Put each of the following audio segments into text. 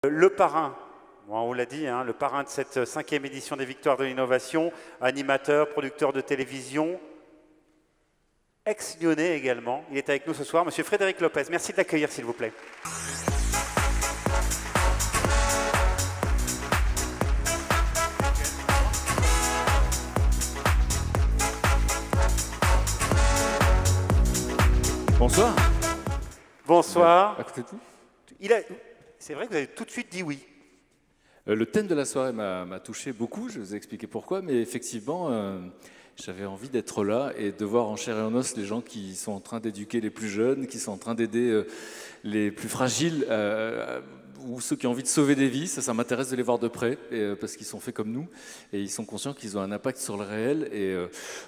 Le parrain, bon, on vous l'a dit, hein, le parrain de cette 5e édition des Victoires de l'innovation, animateur, producteur de télévision, ex-lyonnais également. Il est avec nous ce soir, Monsieur Frédéric Lopez. Merci de l'accueillir, s'il vous plaît. Bonsoir. Bonsoir. À côté de tout. C'est vrai que vous avez tout de suite dit oui. Le thème de la soirée m'a touché beaucoup, je vais vous expliquer pourquoi, mais effectivement, j'avais envie d'être là et de voir en chair et en os les gens qui sont en train d'éduquer les plus jeunes, qui sont en train d'aider les plus fragiles, ou ceux qui ont envie de sauver des vies. Ça m'intéresse de les voir de près, parce qu'ils sont faits comme nous, et ils sont conscients qu'ils ont un impact sur le réel. Et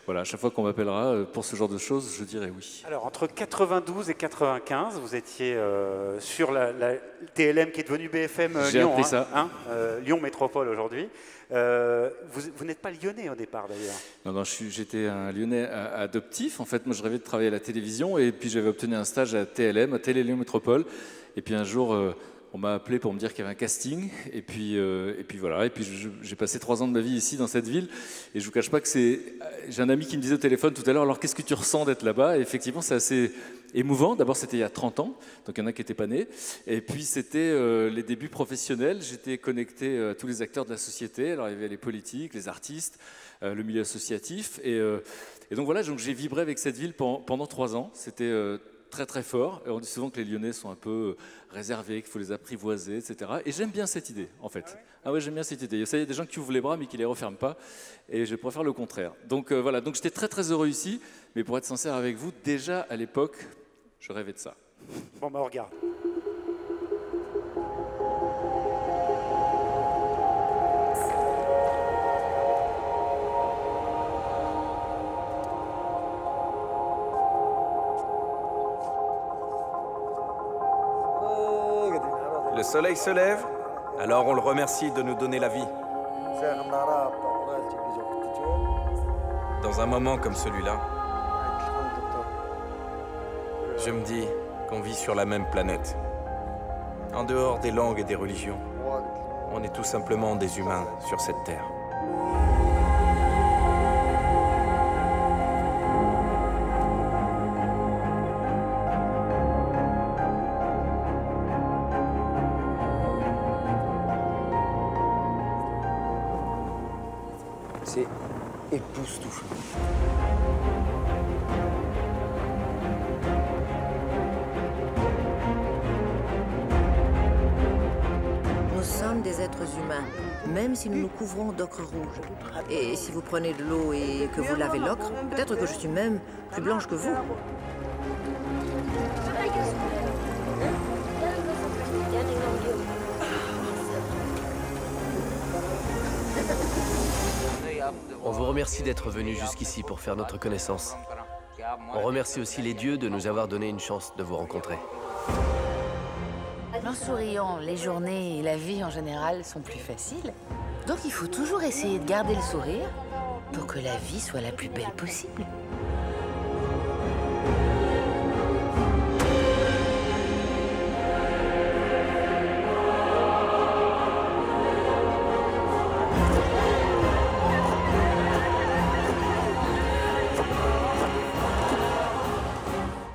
voilà, à chaque fois qu'on m'appellera pour ce genre de choses, je dirai oui. Alors, entre 92 et 95, vous étiez sur la TLM qui est devenue BFM Lyon, appris ça. Lyon Métropole aujourd'hui. Vous n'êtes pas lyonnais au départ d'ailleurs. Non, j'étais un Lyonnais adoptif. En fait, moi, je rêvais de travailler à la télévision, et puis j'avais obtenu un stage à TLM, à Télé Lyon Métropole. Et puis un jour, on m'a appelé pour me dire qu'il y avait un casting, et puis voilà. Et puis j'ai passé 3 ans de ma vie ici, dans cette ville, et je vous cache pas que j'ai un ami qui me disait au téléphone tout à l'heure, alors qu'est-ce que tu ressens d'être là-bas? Et effectivement, c'est assez émouvant. D'abord, c'était il y a 30 ans, donc il y en a qui n'étaient pas nés. Et puis, c'était les débuts professionnels. J'étais connecté à tous les acteurs de la société. Alors, il y avait les politiques, les artistes, le milieu associatif. Et donc, voilà, donc j'ai vibré avec cette ville pendant 3 ans. C'était très, très fort. Et on dit souvent que les Lyonnais sont un peu réservés, qu'il faut les apprivoiser, etc. Et j'aime bien cette idée, en fait. Ah ouais, j'aime bien cette idée. Il y a des gens qui ouvrent les bras, mais qui ne les referment pas. Et je préfère le contraire. Donc, voilà. Donc, j'étais très, très heureux ici. Mais pour être sincère avec vous, déjà à l'époque, je rêvais de ça. Bon, on regarde. Le soleil se lève, alors on le remercie de nous donner la vie. Dans un moment comme celui-là, je me dis qu'on vit sur la même planète. En dehors des langues et des religions, on est tout simplement des humains sur cette terre. C'est époustouflant. Nous sommes des êtres humains, même si nous nous couvrons d'ocre rouge. Et si vous prenez de l'eau et que vous lavez l'ocre, peut-être que je suis même plus blanche que vous. On vous remercie d'être venu jusqu'ici pour faire notre connaissance. On remercie aussi les dieux de nous avoir donné une chance de vous rencontrer. En souriant, les journées et la vie en général sont plus faciles. Donc il faut toujours essayer de garder le sourire pour que la vie soit la plus belle possible.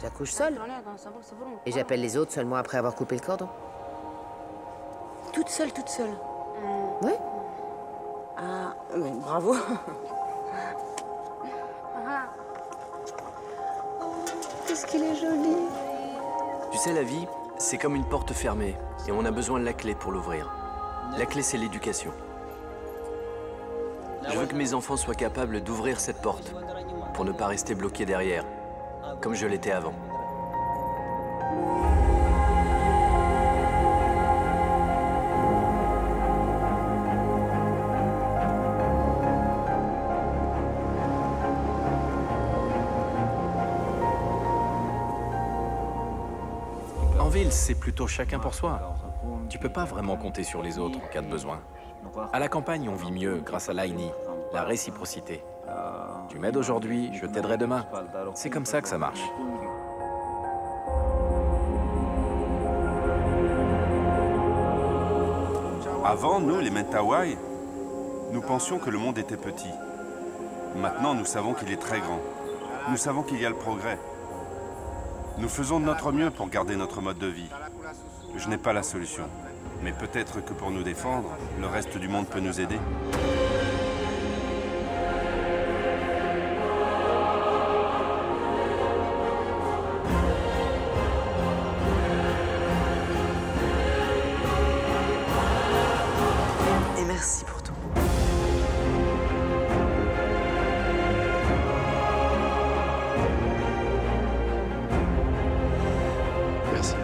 J'accouche seule. Et j'appelle les autres seulement après avoir coupé le cordon. Toute seule, toute seule. Oui. Ah, mais bravo. Qu'est-ce qu'il est joli. Tu sais, la vie, c'est comme une porte fermée et on a besoin de la clé pour l'ouvrir. La clé, c'est l'éducation. Je veux que mes enfants soient capables d'ouvrir cette porte pour ne pas rester bloqués derrière, comme je l'étais avant. En ville, c'est plutôt chacun pour soi. Tu peux pas vraiment compter sur les autres en cas de besoin. À la campagne, on vit mieux grâce à l'AINI, la réciprocité. Tu m'aides aujourd'hui, je t'aiderai demain. C'est comme ça que ça marche. Avant, nous, les Mentawai, nous pensions que le monde était petit. Maintenant, nous savons qu'il est très grand. Nous savons qu'il y a le progrès. Nous faisons de notre mieux pour garder notre mode de vie. Je n'ai pas la solution. Mais peut-être que pour nous défendre, le reste du monde peut nous aider. Et merci pour tout. Merci.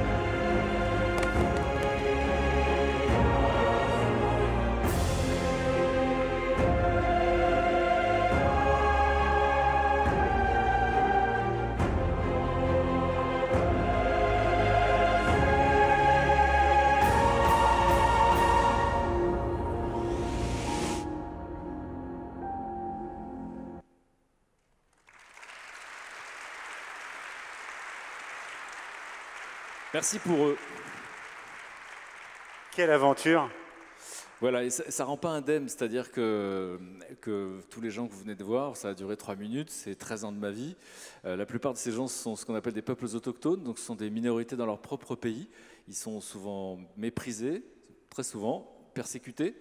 Merci pour eux. Quelle aventure! Voilà, et ça ne rend pas indemne, c'est-à-dire que tous les gens que vous venez de voir, ça a duré 3 minutes, c'est 13 ans de ma vie. La plupart de ces gens sont ce qu'on appelle des peuples autochtones, donc ce sont des minorités dans leur propre pays. Ils sont souvent méprisés, très souvent persécutés,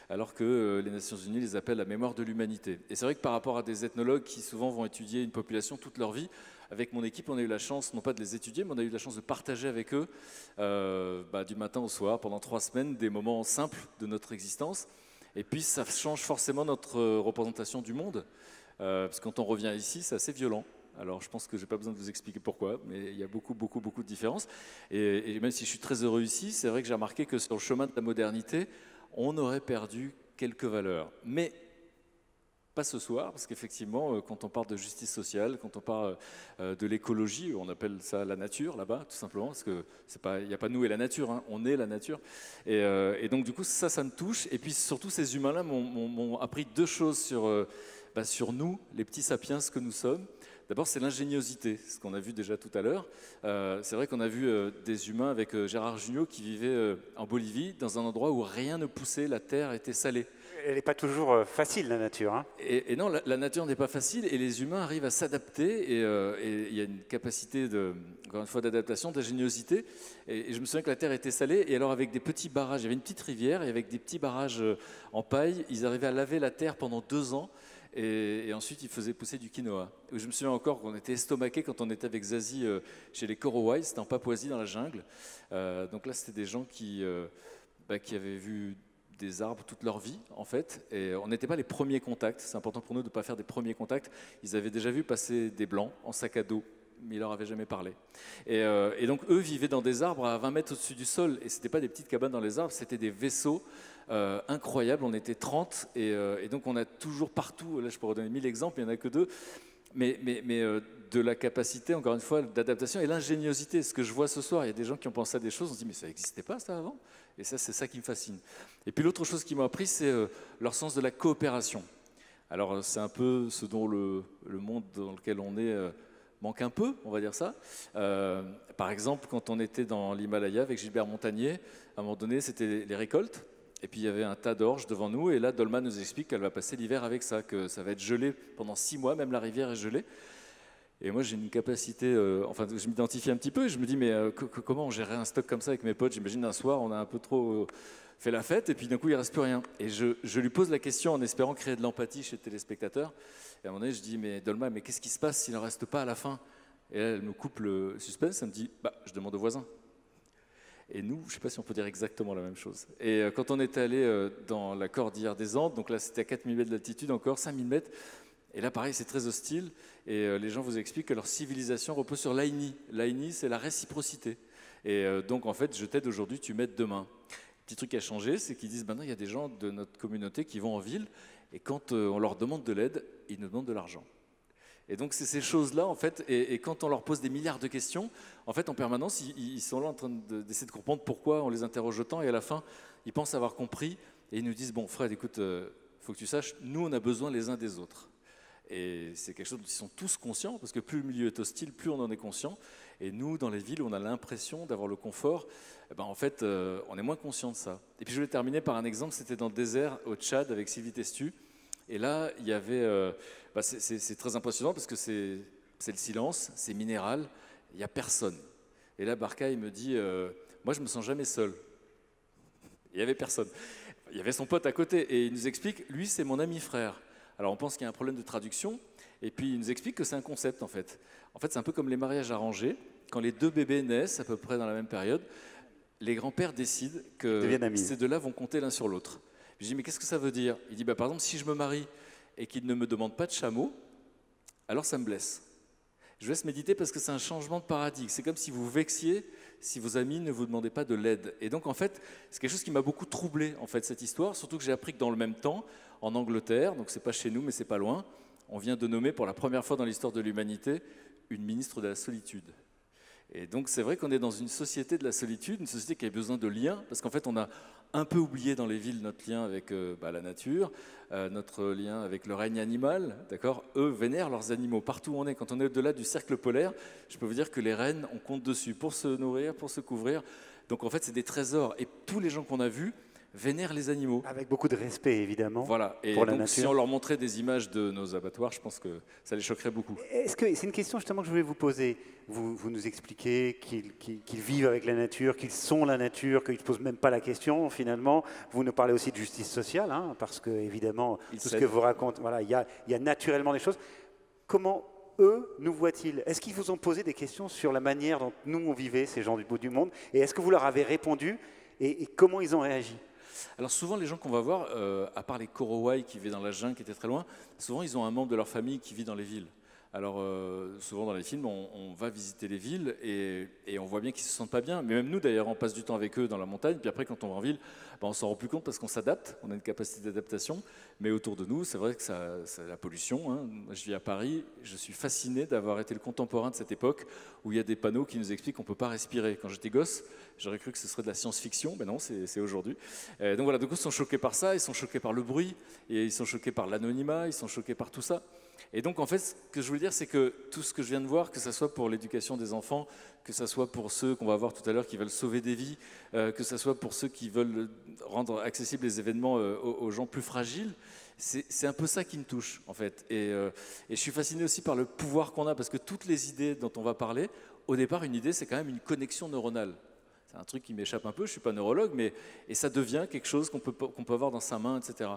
alors que les Nations Unies les appellent la mémoire de l'humanité. Et c'est vrai que par rapport à des ethnologues qui souvent vont étudier une population toute leur vie, avec mon équipe, on a eu la chance, non pas de les étudier, mais on a eu la chance de partager avec eux, du matin au soir, pendant 3 semaines, des moments simples de notre existence. Et puis, ça change forcément notre représentation du monde. Parce que quand on revient ici, c'est assez violent. Alors, je pense que je n'ai pas besoin de vous expliquer pourquoi, mais il y a beaucoup de différences. Et même si je suis très heureux ici, c'est vrai que j'ai remarqué que sur le chemin de la modernité, on aurait perdu quelques valeurs. Mais pas ce soir, parce qu'effectivement, quand on parle de justice sociale, quand on parle de l'écologie, on appelle ça la nature là-bas, tout simplement, parce qu'il n'y a pas nous et la nature, hein, on est la nature. Et donc, du coup, ça me touche. Et puis, surtout, ces humains-là m'ont appris 2 choses sur nous, les petits sapiens que nous sommes. D'abord, c'est l'ingéniosité, ce qu'on a vu déjà tout à l'heure. C'est vrai qu'on a vu des humains avec Gérard Jugnot qui vivaient en Bolivie, dans un endroit où rien ne poussait, la terre était salée. Elle n'est pas toujours facile, la nature. Hein. Et non, la nature n'est pas facile et les humains arrivent à s'adapter et il y a une capacité, encore une fois, d'adaptation, d'ingéniosité. Et je me souviens que la terre était salée et alors avec des petits barrages, il y avait une petite rivière et avec des petits barrages en paille, ils arrivaient à laver la terre pendant 2 ans. Et ensuite, ils faisaient pousser du quinoa. Je me souviens encore qu'on était estomaqués quand on était avec Zazie chez les Korowai, c'était en Papouasie, dans la jungle. Donc là, c'était des gens qui avaient vu des arbres toute leur vie, en fait. Et on n'était pas les premiers contacts. C'est important pour nous de ne pas faire des premiers contacts. Ils avaient déjà vu passer des blancs en sac à dos, mais ils leur avaient jamais parlé. Et donc, eux vivaient dans des arbres à 20 mètres au-dessus du sol. Et ce n'étaient pas des petites cabanes dans les arbres, c'était des vaisseaux incroyables. On était 30. Et donc, on a toujours partout, là je pourrais donner 1000 exemples, il n'y en a que 2, mais de la capacité, encore une fois, d'adaptation et l'ingéniosité. Ce que je vois ce soir, il y a des gens qui ont pensé à des choses, on se dit, mais ça n'existait pas ça avant? Et ça, c'est ça qui me fascine. Et puis l'autre chose qui m'a appris, c'est leur sens de la coopération. Alors, c'est un peu ce dont le monde dans lequel on est manque un peu, on va dire ça. Par exemple, quand on était dans l'Himalaya avec Gilbert Montagnier, à un moment donné, c'était les récoltes. Et puis il y avait un tas d'orge devant nous, et là Dolma nous explique qu'elle va passer l'hiver avec ça, que ça va être gelé pendant 6 mois, même la rivière est gelée. Et moi j'ai une capacité, je m'identifie un petit peu, et je me dis mais comment on gérerait un stock comme ça avec mes potes? J'imagine un soir on a un peu trop fait la fête, et puis d'un coup il ne reste plus rien. Et je lui pose la question en espérant créer de l'empathie chez le téléspectateur, et à un moment donné je dis mais Dolma, mais qu'est-ce qui se passe s'il n'en reste pas à la fin? Et là, elle me coupe le suspense, elle me dit je demande aux voisins. Et nous, je ne sais pas si on peut dire exactement la même chose. Et quand on est allé dans la cordillère des Andes, donc là c'était à 4000 mètres d'altitude encore, 5000 mètres, et là pareil c'est très hostile, et les gens vous expliquent que leur civilisation repose sur l'Aïni. L'Aïni c'est la réciprocité. Et donc en fait, je t'aide aujourd'hui, tu m'aides demain. Le petit truc qui a changé, c'est qu'ils disent maintenant il y a des gens de notre communauté qui vont en ville, et quand on leur demande de l'aide, ils nous demandent de l'argent. Et donc c'est ces choses-là, en fait, et quand on leur pose des milliards de questions, en fait, en permanence, ils sont là en train d'essayer de comprendre pourquoi on les interroge autant, et à la fin, ils pensent avoir compris, et ils nous disent, bon, Fred, écoute, faut que tu saches, nous, on a besoin les uns des autres. Et c'est quelque chose dont ils sont tous conscients, parce que plus le milieu est hostile, plus on en est conscient. Et nous, dans les villes, on a l'impression d'avoir le confort. Eh ben, en fait, on est moins conscient de ça. Et puis je voulais terminer par un exemple, c'était dans le désert au Tchad avec Sylvie Testu. Et là, il y avait... c'est très impressionnant parce que c'est le silence, c'est minéral, il n'y a personne. Et là, Barka, il me dit, moi, je me sens jamais seul. Il n'y avait personne. Il y avait son pote à côté et il nous explique, lui, c'est mon ami frère. Alors, on pense qu'il y a un problème de traduction et puis il nous explique que c'est un concept, en fait. En fait, c'est un peu comme les mariages arrangés. Quand les deux bébés naissent à peu près dans la même période, les grands-pères décident que ces deux-là vont compter l'un sur l'autre. Je dis, mais qu'est-ce que ça veut dire? Il dit, par exemple, si je me marie et qu'il ne me demande pas de chameau, alors ça me blesse. Je vous laisse méditer parce que c'est un changement de paradigme. C'est comme si vous vexiez si vos amis ne vous demandaient pas de l'aide. Et donc, en fait, c'est quelque chose qui m'a beaucoup troublé, en fait, cette histoire, surtout que j'ai appris que dans le même temps, en Angleterre, donc c'est pas chez nous, mais c'est pas loin, on vient de nommer pour la première fois dans l'histoire de l'humanité une ministre de la solitude. Et donc, c'est vrai qu'on est dans une société de la solitude, une société qui a besoin de liens, parce qu'en fait, on a un peu oublié dans les villes notre lien avec la nature, notre lien avec le règne animal, d'accord? Eux vénèrent leurs animaux partout où on est. Quand on est au-delà du cercle polaire, je peux vous dire que les rennes, on compte dessus pour se nourrir, pour se couvrir. Donc, en fait, c'est des trésors. Et tous les gens qu'on a vus vénèrent les animaux. Avec beaucoup de respect, évidemment, voilà. Et pour la donc, nature. Si on leur montrait des images de nos abattoirs, je pense que ça les choquerait beaucoup. Est-ce que c'est une question justement que je voulais vous poser? Vous nous expliquez qu'ils vivent avec la nature, qu'ils sont la nature, qu'ils ne posent même pas la question finalement. Vous nous parlez aussi de justice sociale, hein, parce que évidemment, tout ce que vous racontez, voilà, il y a naturellement des choses. Comment eux nous voient-ils? Est-ce qu'ils vous ont posé des questions sur la manière dont nous on vivait, ces gens du bout du monde? Et est-ce que vous leur avez répondu? Et comment ils ont réagi? Alors souvent, les gens qu'on va voir, à part les Korowai qui vivaient dans la jungle, qui étaient très loin, souvent ils ont un membre de leur famille qui vit dans les villes. Alors souvent dans les films, on va visiter les villes et on voit bien qu'ils ne se sentent pas bien. Mais même nous d'ailleurs, on passe du temps avec eux dans la montagne. Puis après, quand on va en ville, on s'en rend plus compte parce qu'on s'adapte, on a une capacité d'adaptation. Mais autour de nous, c'est vrai que c'est la pollution. Hein. Moi, je vis à Paris, je suis fasciné d'avoir été le contemporain de cette époque où il y a des panneaux qui nous expliquent qu'on ne peut pas respirer. Quand j'étais gosse, j'aurais cru que ce serait de la science-fiction. Ben non, c'est aujourd'hui. Donc voilà, donc ils sont choqués par ça, ils sont choqués par le bruit, et ils sont choqués par l'anonymat, ils sont choqués par tout ça. Et donc, en fait, ce que je voulais dire, c'est que tout ce que je viens de voir, que ce soit pour l'éducation des enfants, que ce soit pour ceux qu'on va voir tout à l'heure qui veulent sauver des vies, que ce soit pour ceux qui veulent rendre accessibles les événements aux gens plus fragiles, c'est un peu ça qui me touche, en fait. Et je suis fasciné aussi par le pouvoir qu'on a, parce que toutes les idées dont on va parler, au départ, une idée, c'est quand même une connexion neuronale. C'est un truc qui m'échappe un peu, je ne suis pas neurologue, et ça devient quelque chose qu'on peut avoir dans sa main, etc.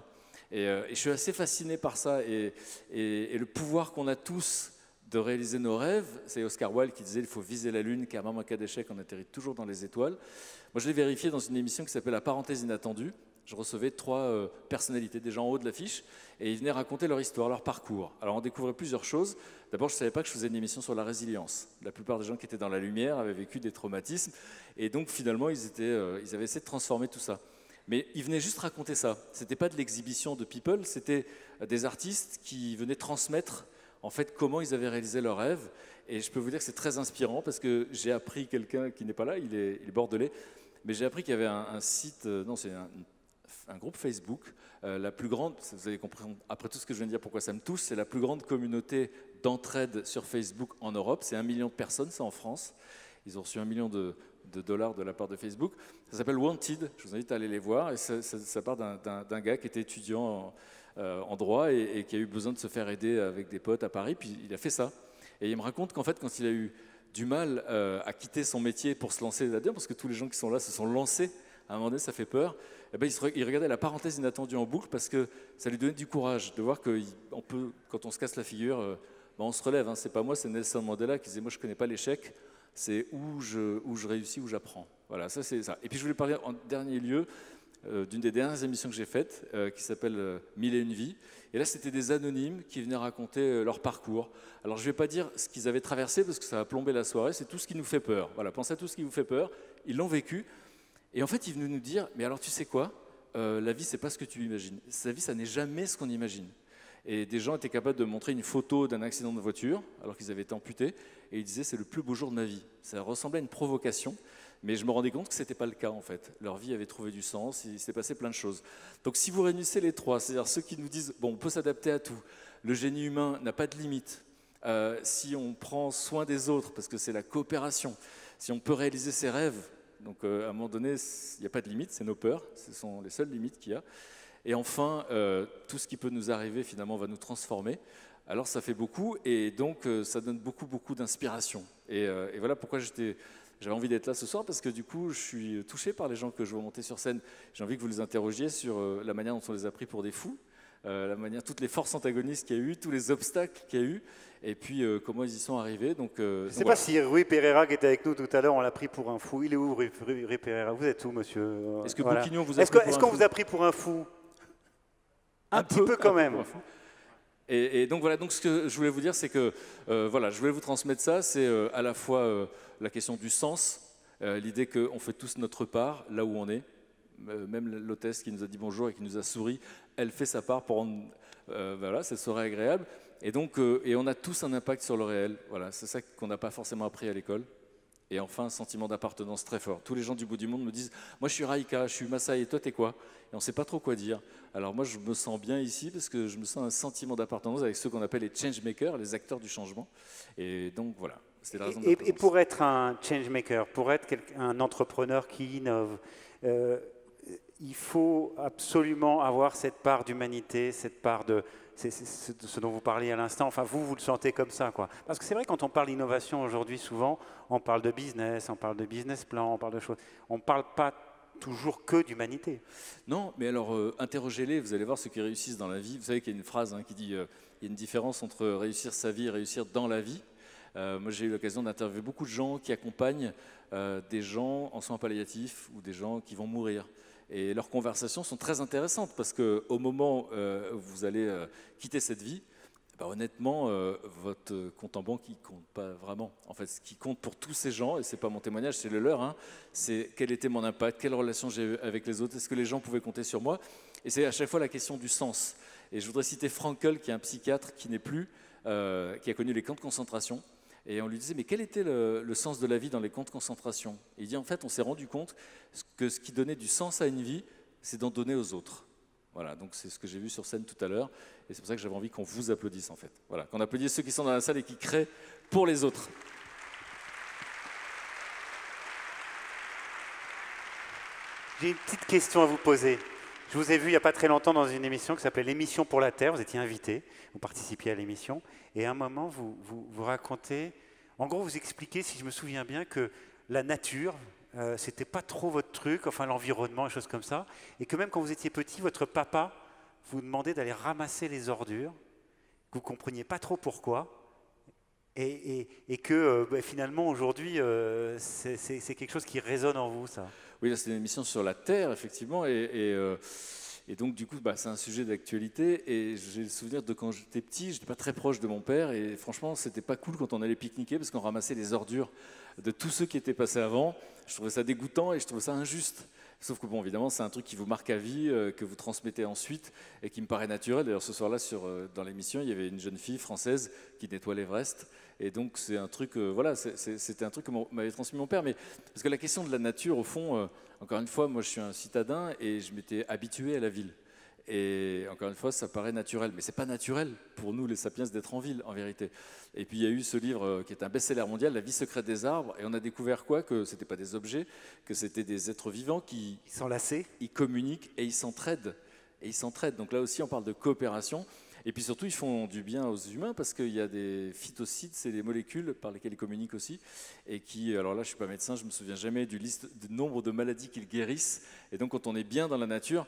Et je suis assez fasciné par ça et le pouvoir qu'on a tous de réaliser nos rêves. C'est Oscar Wilde qui disait il faut viser la lune car même en cas d'échec on atterrit toujours dans les étoiles. Moi je l'ai vérifié dans une émission qui s'appelle La parenthèse inattendue. Je recevais 3 personnalités, des gens en haut de l'affiche, et ils venaient raconter leur histoire, leur parcours. Alors on découvrait plusieurs choses. D'abord je ne savais pas que je faisais une émission sur la résilience. La plupart des gens qui étaient dans la lumière avaient vécu des traumatismes et donc finalement ils avaient essayé de transformer tout ça. Mais ils venaient juste raconter ça. Ce n'était pas de l'exhibition de people, c'était des artistes qui venaient transmettre en fait comment ils avaient réalisé leurs rêves. Et je peux vous dire que c'est très inspirant parce que j'ai appris quelqu'un qui n'est pas là, il est bordelais, mais j'ai appris qu'il y avait un site, non c'est un groupe Facebook, la plus grande, vous avez compris après tout ce que je viens de dire pourquoi ça me touche, c'est la plus grande communauté d'entraide sur Facebook en Europe, c'est 1 million de personnes, c'est en France. Ils ont reçu $1 million de dollars de la part de Facebook. Ça s'appelle Wanted, je vous invite à aller les voir. Et ça part d'un gars qui était étudiant en droit et qui a eu besoin de se faire aider avec des potes à Paris, puis il a fait ça. Et il me raconte qu'en fait, quand il a eu du mal à quitter son métier pour se lancer là-dedans, parce que tous les gens qui sont là se sont lancés, à un moment donné, ça fait peur, et ben, il regardait La parenthèse inattendue en boucle parce que ça lui donnait du courage de voir qu'on peut, quand on se casse la figure, on se relève. Hein. C'est pas moi, c'est Nelson Mandela qui disait « Moi, je ne connais pas l'échec ». C'est où je réussis, où j'apprends. Voilà, ça c'est ça. Et puis je voulais parler en dernier lieu d'une des dernières émissions que j'ai faites, qui s'appelle 1001 vies. Et là, c'était des anonymes qui venaient raconter leur parcours. Alors je ne vais pas dire ce qu'ils avaient traversé, parce que ça va plomber la soirée, c'est tout ce qui nous fait peur. Voilà, pensez à tout ce qui vous fait peur. Ils l'ont vécu. Et en fait, ils venaient nous dire, mais alors tu sais quoi, la vie, c'est pas ce que tu imagines. La vie, ça n'est jamais ce qu'on imagine. Et des gens étaient capables de montrer une photo d'un accident de voiture, alors qu'ils avaient été amputés, et ils disaient c'est le plus beau jour de ma vie. Ça ressemblait à une provocation. Mais je me rendais compte que ce n'était pas le cas en fait. Leur vie avait trouvé du sens, il s'est passé plein de choses. Donc si vous réunissez les trois, c'est-à-dire ceux qui nous disent bon, on peut s'adapter à tout, le génie humain n'a pas de limite, si on prend soin des autres, parce que c'est la coopération, si on peut réaliser ses rêves, donc à un moment donné, il n'y a pas de limite, c'est nos peurs, ce sont les seules limites qu'il y a. Et enfin, tout ce qui peut nous arriver finalement va nous transformer. Alors ça fait beaucoup et donc ça donne beaucoup d'inspiration. Et voilà pourquoi j'avais envie d'être là ce soir, parce que du coup, je suis touché par les gens que je vois monter sur scène. J'ai envie que vous les interrogiez sur la manière dont on les a pris pour des fous, toutes les forces antagonistes qu'il y a eu, tous les obstacles qu'il y a eu, et puis comment ils y sont arrivés. Donc, je ne sais pas si Rui Pereira, qui était avec nous tout à l'heure, on l'a pris pour un fou. Il est où, Rui Pereira? Vous êtes où, monsieur? Est-ce que Boquignon vous a pris pour un fou? Est-ce qu'on vous a pris pour un fou? Un petit peu quand même. Et donc voilà, donc ce que je voulais vous dire, c'est que voilà, je voulais vous transmettre ça, c'est à la fois la question du sens, l'idée qu'on fait tous notre part là où on est. Même l'hôtesse qui nous a dit bonjour et qui nous a souri, elle fait sa part pour rendre voilà, cette soirée agréable. Et donc, et on a tous un impact sur le réel. Voilà, c'est ça qu'on n'a pas forcément appris à l'école. Et enfin, un sentiment d'appartenance très fort. Tous les gens du bout du monde me disent « Moi, je suis Raïka, je suis Maasai, et toi, t'es quoi ?» Et on ne sait pas trop quoi dire. Alors moi, je me sens bien ici parce que je me sens un sentiment d'appartenance avec ceux qu'on appelle les changemakers, les acteurs du changement. Et donc, voilà, c'était la raison de la présence. Et pour être un changemaker, pour être un entrepreneur qui innove, il faut absolument avoir cette part d'humanité, cette part de... C'est ce dont vous parliez à l'instant. Enfin, vous le sentez comme ça, quoi. Parce que c'est vrai, quand on parle d'innovation aujourd'hui, souvent, on parle de business, on parle de business plan, on parle de choses. On ne parle pas toujours que d'humanité. Non, mais alors, interrogez-les, vous allez voir ceux qui réussissent dans la vie. Vous savez qu'il y a une phrase qui dit il y a une différence entre réussir sa vie et réussir dans la vie. Moi, j'ai eu l'occasion d'interviewer beaucoup de gens qui accompagnent des gens en soins palliatifs ou des gens qui vont mourir. Et leurs conversations sont très intéressantes parce qu'au moment où vous allez quitter cette vie, honnêtement, votre compte en banque, il ne compte pas vraiment. En fait, ce qui compte pour tous ces gens, et ce n'est pas mon témoignage, c'est le leur, hein, c'est quel était mon impact, quelle relation j'ai eue avec les autres, est-ce que les gens pouvaient compter sur moi? Et c'est à chaque fois la question du sens. Et je voudrais citer Frankl, qui est un psychiatre qui n'est plus, qui a connu les camps de concentration. Et on lui disait, mais quel était le sens de la vie dans les camps de concentration? Et il dit, en fait, on s'est rendu compte que ce qui donnait du sens à une vie, c'est d'en donner aux autres. Voilà, donc c'est ce que j'ai vu sur scène tout à l'heure. Et c'est pour ça que j'avais envie qu'on vous applaudisse, en fait. Voilà, qu'on applaudisse ceux qui sont dans la salle et qui créent pour les autres. J'ai une petite question à vous poser. Je vous ai vu il n'y a pas très longtemps dans une émission qui s'appelait l'Émission pour la Terre. Vous étiez invité, vous participiez à l'émission. Et à un moment, vous racontez, en gros, vous expliquez, si je me souviens bien, que la nature, c'était pas trop votre truc, enfin l'environnement, des choses comme ça. Et que même quand vous étiez petit, votre papa vous demandait d'aller ramasser les ordures, que vous ne compreniez pas trop pourquoi. Et que finalement, aujourd'hui, c'est quelque chose qui résonne en vous, ça. Oui, c'est une émission sur la Terre, effectivement, et donc du coup, c'est un sujet d'actualité. Et j'ai le souvenir de quand j'étais petit, j'étais pas très proche de mon père, et franchement, c'était pas cool quand on allait pique-niquer parce qu'on ramassait les ordures de tous ceux qui étaient passés avant. Je trouvais ça dégoûtant et je trouvais ça injuste. Sauf que bon, évidemment, c'est un truc qui vous marque à vie, que vous transmettez ensuite et qui me paraît naturel. D'ailleurs, ce soir-là, dans l'émission, il y avait une jeune fille française qui nettoie l'Everest. Et donc, c'est un truc, voilà, c'était un truc que m'avait transmis mon père. Mais parce que la question de la nature, au fond, encore une fois, moi, je suis un citadin et je m'étais habitué à la ville. Et encore une fois, ça paraît naturel. Mais ce n'est pas naturel pour nous, les sapiens, d'être en ville, en vérité. Et puis, il y a eu ce livre qui est un best-seller mondial, La vie secrète des arbres. Et on a découvert quoi? Que ce n'était pas des objets, que c'était des êtres vivants qui s'enlacent, ils communiquent et ils s'entraident. Donc là aussi, on parle de coopération. Et puis surtout, ils font du bien aux humains parce qu'il y a des phytocides, c'est des molécules par lesquelles ils communiquent aussi. Et qui, alors là, je ne suis pas médecin, je ne me souviens jamais du nombre de maladies qu'ils guérissent. Et donc, quand on est bien dans la nature,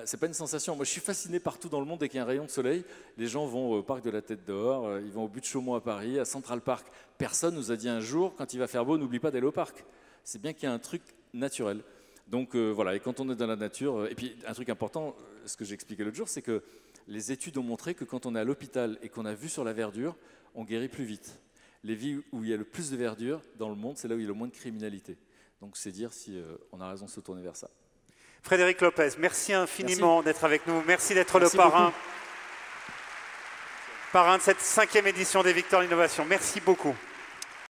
ce n'est pas une sensation. Moi, je suis fasciné partout dans le monde dès qu'il y a un rayon de soleil. Les gens vont au parc de la Tête d'Or, ils vont au but de Chaumont à Paris, à Central Park. Personne nous a dit un jour, quand il va faire beau, n'oublie pas d'aller au parc. C'est bien qu'il y a un truc naturel. Donc voilà, et quand on est dans la nature, et puis un truc important, ce que j'ai expliqué l'autre jour, c'est que les études ont montré que quand on est à l'hôpital et qu'on a vu sur la verdure, on guérit plus vite. Les villes où il y a le plus de verdure dans le monde, c'est là où il y a le moins de criminalité. Donc c'est dire si on a raison de se tourner vers ça. Frédéric Lopez, merci infiniment d'être avec nous. Merci d'être le parrain de cette 5e édition des Victoires de l'Innovation. Merci beaucoup.